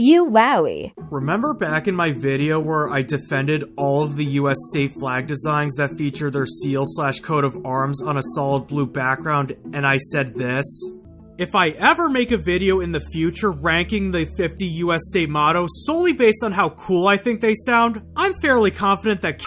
Euaoi. Remember back in my video where I defended all of the US state flag designs that feature their seal/coat of arms on a solid blue background, and I said this? If I ever make a video in the future ranking the 50 US state mottos solely based on how cool I think they sound, I'm fairly confident that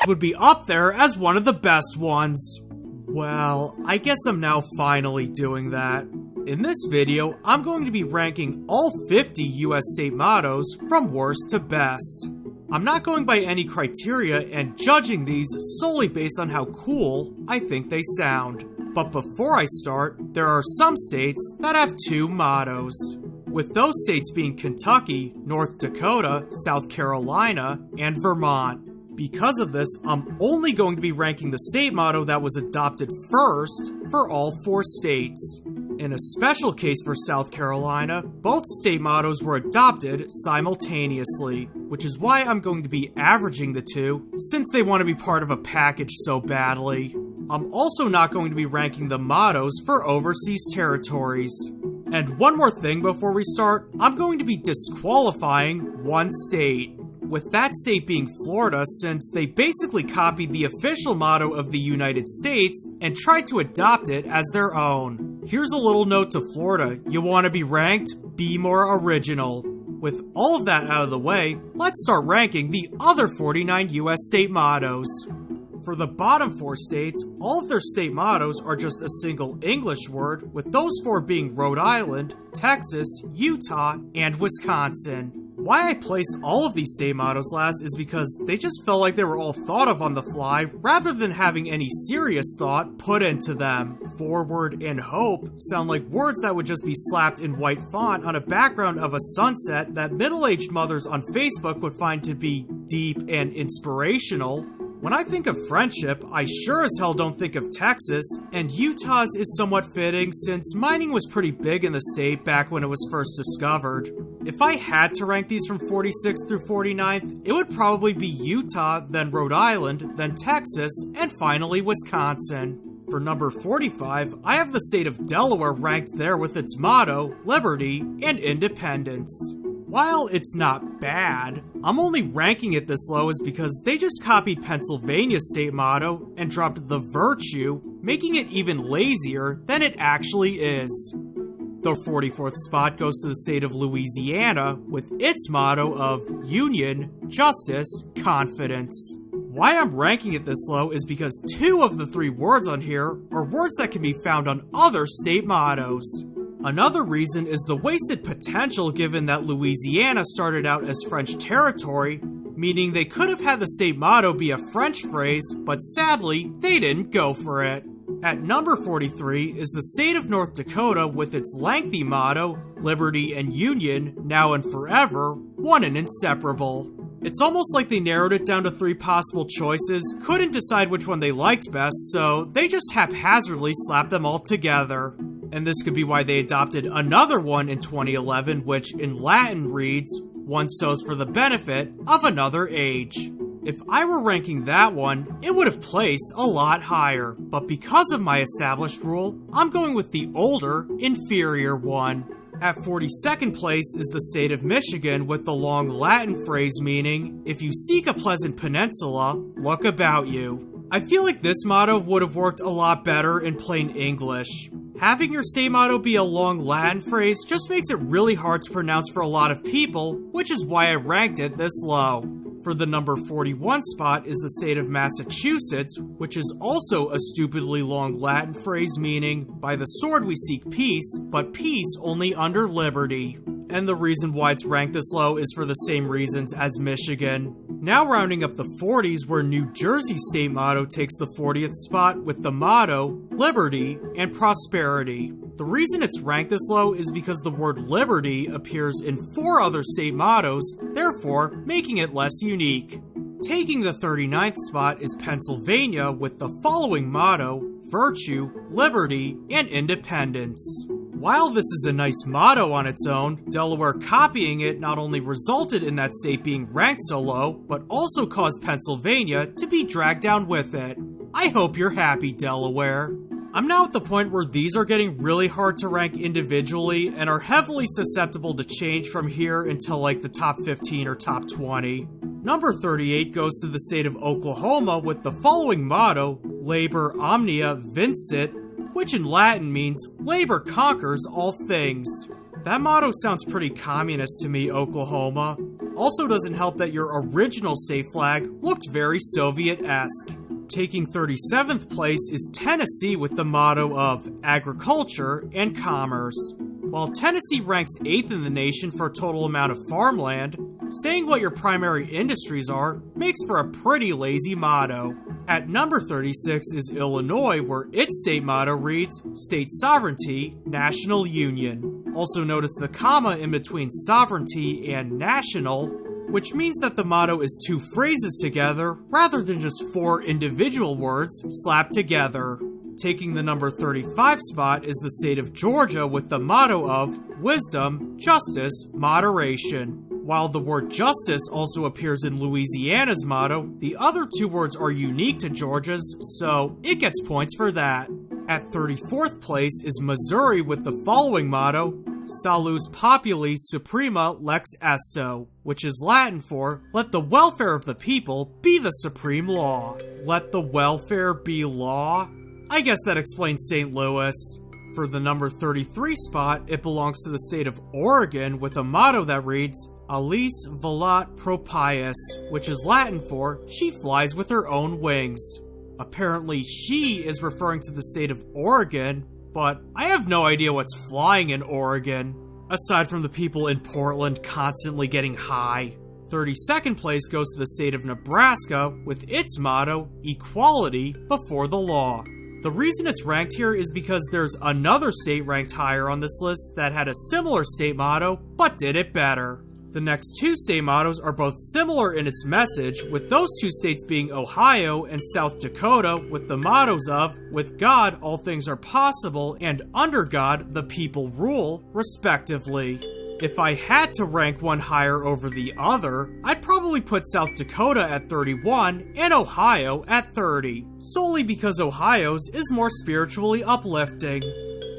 would be up there as one of the best ones. Well, I guess I'm now finally doing that. In this video, I'm going to be ranking all 50 US state mottos from worst to best. I'm not going by any criteria and judging these solely based on how cool I think they sound. But before I start, there are some states that have two mottos, with those states being Kentucky, North Dakota, South Carolina, and Vermont. Because of this, I'm only going to be ranking the state motto that was adopted first for all 4 states. In a special case for South Carolina, both state mottos were adopted simultaneously, which is why I'm going to be averaging the two, since they want to be part of a package so badly. I'm also not going to be ranking the mottos for overseas territories. And one more thing before we start, I'm going to be disqualifying one state, with that state being Florida, since they basically copied the official motto of the United States and tried to adopt it as their own. Here's a little note to Florida: you want to be ranked? Be more original. With all of that out of the way, let's start ranking the other 49 US state mottos. For the bottom 4 states, all of their state mottos are just a single English word, with those 4 being Rhode Island, Texas, Utah, and Wisconsin. Why I placed all of these state mottos last is because they just felt like they were all thought of on the fly, rather than having any serious thought put into them. Forward and hope sound like words that would just be slapped in white font on a background of a sunset that middle-aged mothers on Facebook would find to be deep and inspirational. When I think of friendship, I sure as hell don't think of Texas, and Utah's is somewhat fitting since mining was pretty big in the state back when it was first discovered. If I had to rank these from 46th through 49th, it would probably be Utah, then Rhode Island, then Texas, and finally Wisconsin. For number 45, I have the state of Delaware ranked there with its motto, liberty and independence. While it's not bad, I'm only ranking it this low is because they just copied Pennsylvania's state motto and dropped the virtue, making it even lazier than it actually is. The 44th spot goes to the state of Louisiana with its motto of union, justice, confidence. Why I'm ranking it this low is because 2 of the 3 words on here are words that can be found on other state mottos. Another reason is the wasted potential given that Louisiana started out as French territory, meaning they could have had the state motto be a French phrase, but sadly, they didn't go for it. At number 43 is the state of North Dakota with its lengthy motto, liberty and union, now and forever, one and inseparable. It's almost like they narrowed it down to 3 possible choices, couldn't decide which one they liked best, so they just haphazardly slapped them all together. And this could be why they adopted another one in 2011, which in Latin reads, one sows for the benefit of another age. If I were ranking that one, it would have placed a lot higher, but because of my established rule, I'm going with the older, inferior one. At 42nd place is the state of Michigan with the long Latin phrase meaning, if you seek a pleasant peninsula, look about you. I feel like this motto would have worked a lot better in plain English. Having your state motto be a long Latin phrase just makes it really hard to pronounce for a lot of people, which is why I ranked it this low. For the number 41 spot is the state of Massachusetts, which is also a stupidly long Latin phrase meaning, by the sword we seek peace, but peace only under liberty. And the reason why it's ranked this low is for the same reasons as Michigan. Now rounding up the 40s, where New Jersey's state motto takes the 40th spot with the motto, liberty and prosperity. The reason it's ranked this low is because the word liberty appears in 4 other state mottos, therefore making it less unique. Taking the 39th spot is Pennsylvania with the following motto, virtue, liberty, and independence. While this is a nice motto on its own, Delaware copying it not only resulted in that state being ranked so low, but also caused Pennsylvania to be dragged down with it. I hope you're happy, Delaware. I'm now at the point where these are getting really hard to rank individually and are heavily susceptible to change from here until like the top 15 or top 20. Number 38 goes to the state of Oklahoma with the following motto, Labor Omnia Vincit, which in Latin means labor conquers all things. That motto sounds pretty communist to me, Oklahoma. Also doesn't help that your original state flag looked very Soviet-esque. Taking 37th place is Tennessee with the motto of agriculture and commerce. While Tennessee ranks 8th in the nation for total amount of farmland, saying what your primary industries are makes for a pretty lazy motto. At number 36 is Illinois, where its state motto reads, State Sovereignty, National Union. Also notice the comma in between sovereignty and national, which means that the motto is two phrases together rather than just four individual words slapped together. Taking the number 35 spot is the state of Georgia with the motto of wisdom, justice, moderation. While the word justice also appears in Louisiana's motto, the other two words are unique to Georgia's, so it gets points for that. At 34th place is Missouri with the following motto, Salus Populi Suprema Lex Esto, which is Latin for, let the welfare of the people be the supreme law. Let the welfare be law? I guess that explains St. Louis. For the number 33 spot, it belongs to the state of Oregon with a motto that reads, Alice volat propius, which is Latin for, she flies with her own wings. Apparently she is referring to the state of Oregon, but I have no idea what's flying in Oregon, aside from the people in Portland constantly getting high. 32nd place goes to the state of Nebraska with its motto, equality before the law. The reason it's ranked here is because there's another state ranked higher on this list that had a similar state motto, but did it better. The next two state mottos are both similar in its message, with those two states being Ohio and South Dakota with the mottos of, with God all things are possible, and under God the people rule, respectively. If I had to rank one higher over the other, I'd probably put South Dakota at 31 and Ohio at 30, solely because Ohio's is more spiritually uplifting.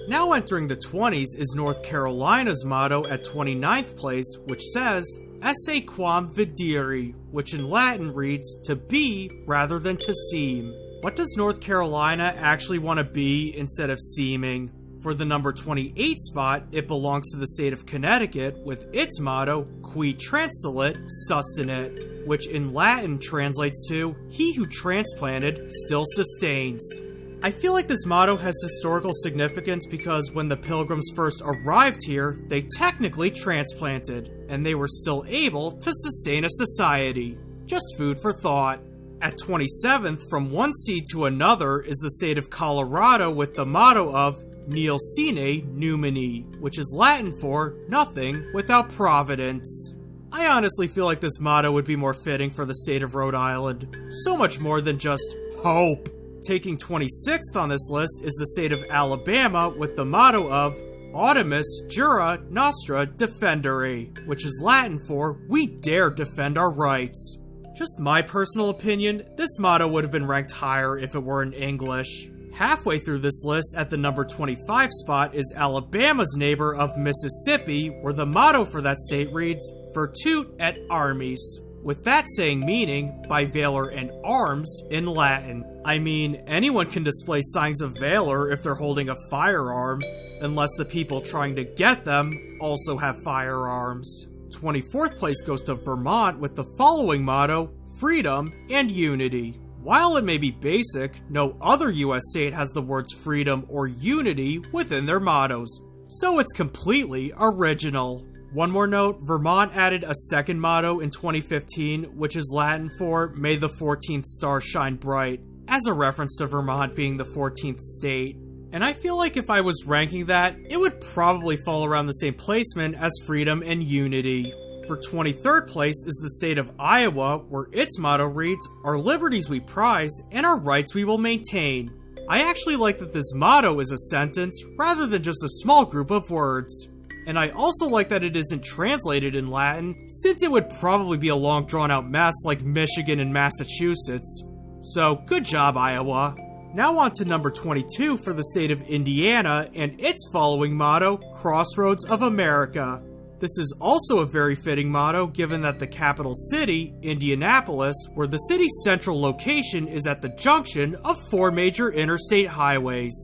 Now entering the 20s is North Carolina's motto at 29th place, which says, Esse quam videri, which in Latin reads, to be rather than to seem. What does North Carolina actually want to be instead of seeming? For the number 28 spot, it belongs to the state of Connecticut with its motto, Qui transilit sustinet, which in Latin translates to, he who transplanted still sustains. I feel like this motto has historical significance because when the Pilgrims first arrived here, they technically transplanted, and they were still able to sustain a society. Just food for thought. At 27th, from one seat to another, is the state of Colorado with the motto of Nil sine numini, which is Latin for nothing without providence. I honestly feel like this motto would be more fitting for the state of Rhode Island. So much more than just hope. Taking 26th on this list is the state of Alabama with the motto of Audimus Jura Nostra Defendere, which is Latin for, we dare defend our rights. Just my personal opinion, this motto would have been ranked higher if it were in English. Halfway through this list at the number 25 spot is Alabama's neighbor of Mississippi, where the motto for that state reads, Virtute et armis, with that saying meaning, by valor and arms, in Latin. I mean, anyone can display signs of valor if they're holding a firearm, unless the people trying to get them also have firearms. 24th place goes to Vermont with the following motto, freedom and unity. While it may be basic, no other US state has the words freedom or unity within their mottos, so it's completely original. One more note, Vermont added a second motto in 2015, which is Latin for, May the 14th star shine bright, as a reference to Vermont being the 14th state. And I feel like if I was ranking that, it would probably fall around the same placement as freedom and unity. For 23rd place is the state of Iowa, where its motto reads, Our liberties we prize, and our rights we will maintain. I actually like that this motto is a sentence, rather than just a small group of words. And I also like that it isn't translated in Latin, since it would probably be a long drawn out mess like Michigan and Massachusetts. So, good job, Iowa. Now on to number 22 for the state of Indiana and its following motto, Crossroads of America. This is also a very fitting motto given that the capital city, Indianapolis, where the city's central location is at the junction of 4 major interstate highways.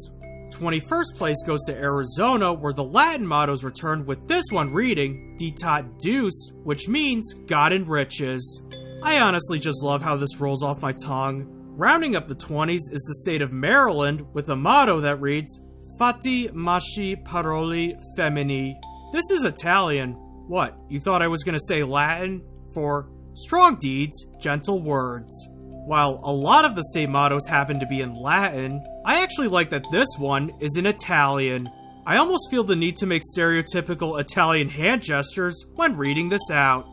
21st place goes to Arizona, where the Latin motto is returned with this one reading, Ditat Deus, which means God enriches. I honestly just love how this rolls off my tongue. Rounding up the 20s is the state of Maryland with a motto that reads, Fatti Masci Paroli Femini. This is Italian. What, you thought I was going to say Latin? For strong deeds, gentle words. While a lot of the state mottos happen to be in Latin, I actually like that this one is in Italian. I almost feel the need to make stereotypical Italian hand gestures when reading this out.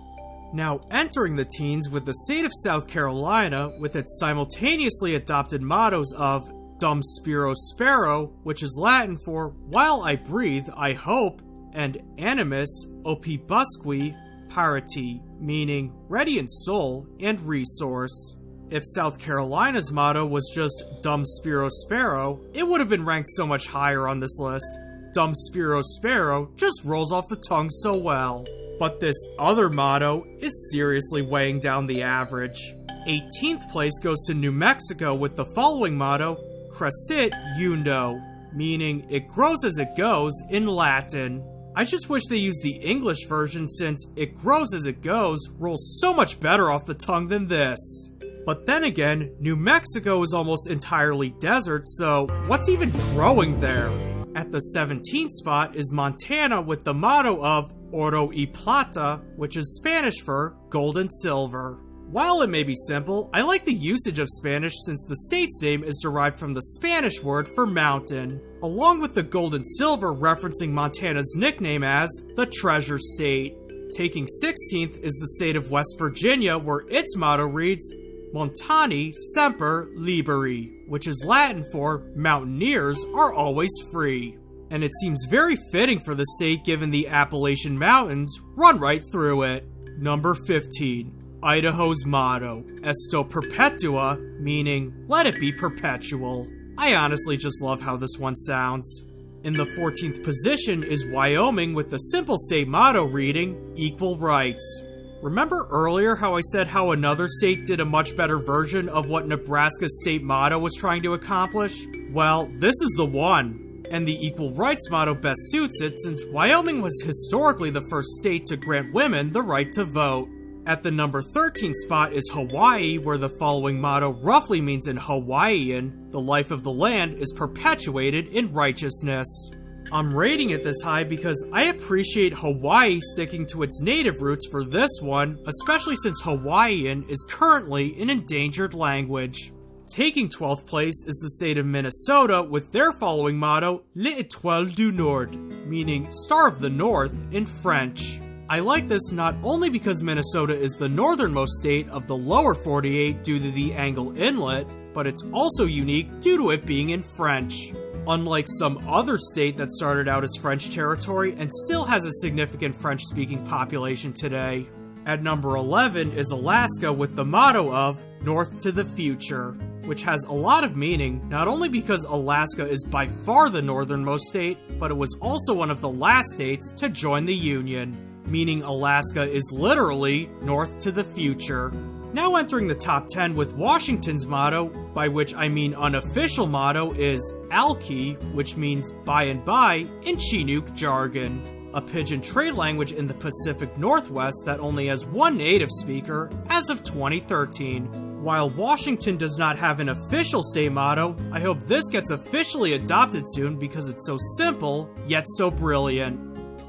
Now entering the teens with the state of South Carolina with its simultaneously adopted mottos of Dum Spiro Spero, which is Latin for While I Breathe, I Hope, and Animus Opibusque Parati, meaning Ready in Soul and Resource. If South Carolina's motto was just Dum Spiro Spero, it would have been ranked so much higher on this list. Dum Spiro Spero just rolls off the tongue so well. But this other motto is seriously weighing down the average. 18th place goes to New Mexico with the following motto, Crescit Undo, meaning it grows as it goes in Latin. I just wish they used the English version since it grows as it goes rolls so much better off the tongue than this. But then again, New Mexico is almost entirely desert, so what's even growing there? At the 17th spot is Montana with the motto of Oro y Plata, which is Spanish for gold and silver. While it may be simple, I like the usage of Spanish since the state's name is derived from the Spanish word for mountain, along with the gold and silver referencing Montana's nickname as the Treasure State. Taking 16th is the state of West Virginia, where its motto reads, Montani Semper Liberi, which is Latin for Mountaineers are always free. And it seems very fitting for the state given the Appalachian Mountains run right through it. Number 15, Idaho's motto, Esto Perpetua, meaning let it be perpetual. I honestly just love how this one sounds. In the 14th position is Wyoming with the simple state motto reading, Equal Rights. Remember earlier how I said how another state did a much better version of what Nebraska's state motto was trying to accomplish? Well, this is the one. And the equal rights motto best suits it since Wyoming was historically the first state to grant women the right to vote. At the number 13 spot is Hawaii, where the following motto roughly means in Hawaiian, the life of the land is perpetuated in righteousness. I'm rating it this high because I appreciate Hawaii sticking to its native roots for this one, especially since Hawaiian is currently an endangered language. Taking 12th place is the state of Minnesota with their following motto, L'Étoile du Nord, meaning Star of the North in French. I like this not only because Minnesota is the northernmost state of the lower 48 due to the Angle Inlet, but it's also unique due to it being in French. Unlike some other state that started out as French territory and still has a significant French-speaking population today. At number 11 is Alaska with the motto of North to the Future, which has a lot of meaning, not only because Alaska is by far the northernmost state, but it was also one of the last states to join the Union, meaning Alaska is literally North to the Future. Now entering the top 10 with Washington's motto, by which I mean unofficial motto, is Alki, which means by and by in Chinook jargon, a pidgin trade language in the Pacific Northwest that only has one native speaker as of 2013. While Washington does not have an official state motto, I hope this gets officially adopted soon because it's so simple, yet so brilliant.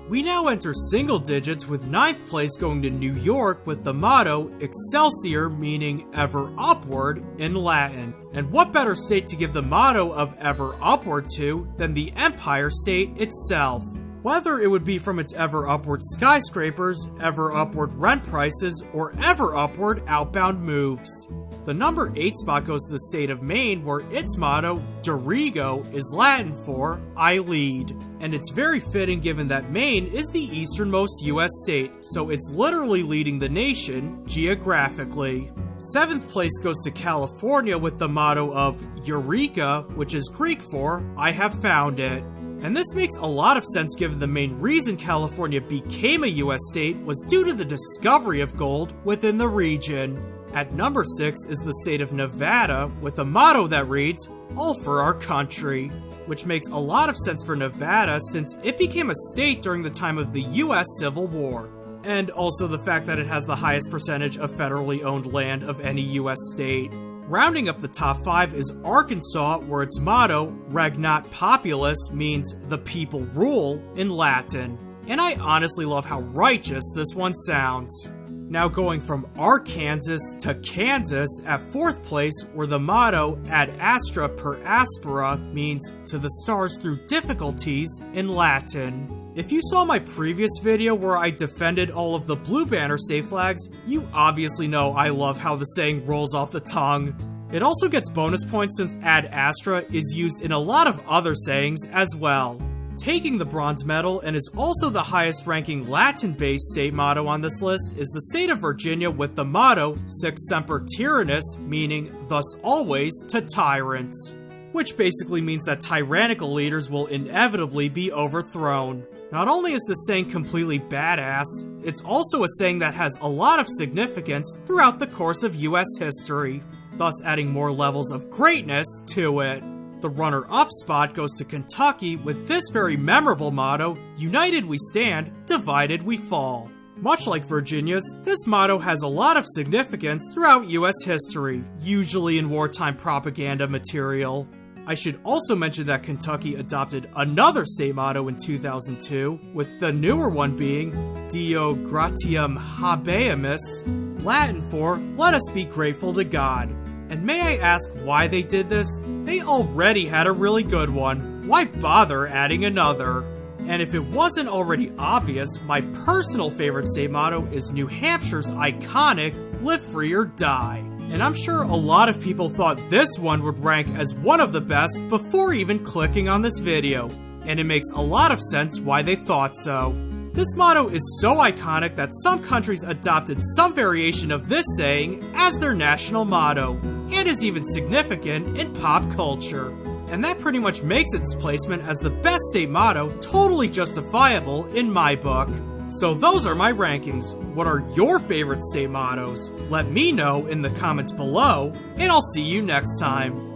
We now enter single digits with 9th place going to New York with the motto Excelsior, meaning ever upward in Latin. And what better state to give the motto of ever upward to than the Empire State itself? Whether it would be from its ever upward skyscrapers, ever upward rent prices, or ever upward outbound moves. The number 8 spot goes to the state of Maine, where its motto, Dirigo, is Latin for I lead. And it's very fitting given that Maine is the easternmost US state, so it's literally leading the nation geographically. 7th place goes to California with the motto of Eureka, which is Greek for I have found it. And this makes a lot of sense given the main reason California became a US state was due to the discovery of gold within the region. At number 6 is the state of Nevada with a motto that reads, All for our country, which makes a lot of sense for Nevada since it became a state during the time of the US Civil War. And also the fact that it has the highest percentage of federally owned land of any US state. Rounding up the top 5 is Arkansas, where its motto, Regnat Populus, means the people rule in Latin. And I honestly love how righteous this one sounds. Now going from Arkansas to Kansas at 4th place, where the motto Ad Astra per Aspera means to the stars through difficulties in Latin. If you saw my previous video where I defended all of the Blue Banner state flags, you obviously know I love how the saying rolls off the tongue. It also gets bonus points since Ad Astra is used in a lot of other sayings as well. Taking the bronze medal and is also the highest ranking Latin-based state motto on this list is the state of Virginia with the motto Sic Semper Tyrannis, meaning thus always to tyrants, which basically means that tyrannical leaders will inevitably be overthrown. Not only is this saying completely badass, it's also a saying that has a lot of significance throughout the course of US history, thus adding more levels of greatness to it. The runner-up spot goes to Kentucky with this very memorable motto, United we stand, divided we fall. Much like Virginia's, this motto has a lot of significance throughout US history, usually in wartime propaganda material. I should also mention that Kentucky adopted another state motto in 2002, with the newer one being Deo gratiam habeamus, Latin for let us be grateful to God. And may I ask why they did this? They already had a really good one. Why bother adding another? And if it wasn't already obvious, my personal favorite state motto is New Hampshire's iconic Live Free or Die. And I'm sure a lot of people thought this one would rank as one of the best before even clicking on this video. And it makes a lot of sense why they thought so. This motto is so iconic that some countries adopted some variation of this saying as their national motto, and is even significant in pop culture. And that pretty much makes its placement as the best state motto totally justifiable in my book. So those are my rankings. What are your favorite state mottos? Let me know in the comments below, and I'll see you next time.